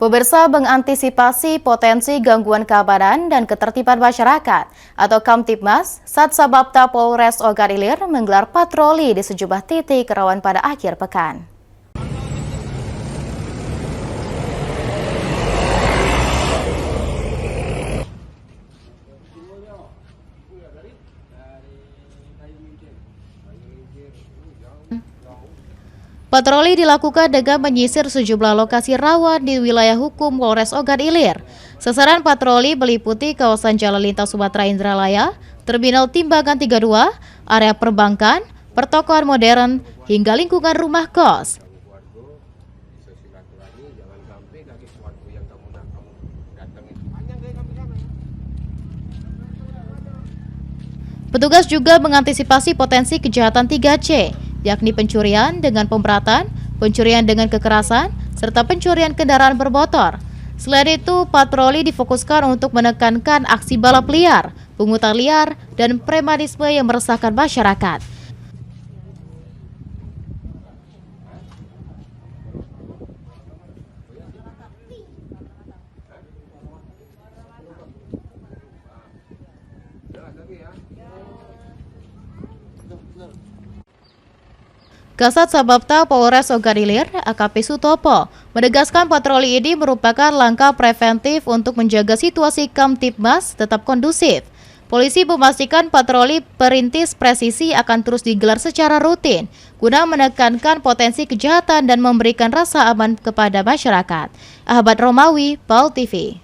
Pemirsa, mengantisipasi potensi gangguan keamanan dan ketertiban masyarakat atau Kamtibmas, Satsabapta Polres Ogan Ilir menggelar patroli di sejumlah titik rawan pada akhir pekan. Patroli dilakukan dengan menyisir sejumlah lokasi rawan di wilayah hukum Polres Ogan Ilir. Sasaran patroli meliputi kawasan Jalan Lintas Sumatera Indralaya, Terminal Timbangan 32, area perbankan, pertokoan modern, hingga lingkungan rumah kos. Petugas juga mengantisipasi potensi kejahatan 3C, yakni pencurian dengan pemberatan, pencurian dengan kekerasan, serta pencurian kendaraan bermotor. Selain itu, patroli difokuskan untuk menekankan aksi balap liar, pungutan liar, dan premanisme yang meresahkan masyarakat. Kasat Sabapta Polres Ogan Ilir, AKP Sutopo, menegaskan patroli ini merupakan langkah preventif untuk menjaga situasi Kamtibmas tetap kondusif. Polisi memastikan patroli perintis presisi akan terus digelar secara rutin, guna menekankan potensi kejahatan dan memberikan rasa aman kepada masyarakat. Ahmad Romawi, PAL TV.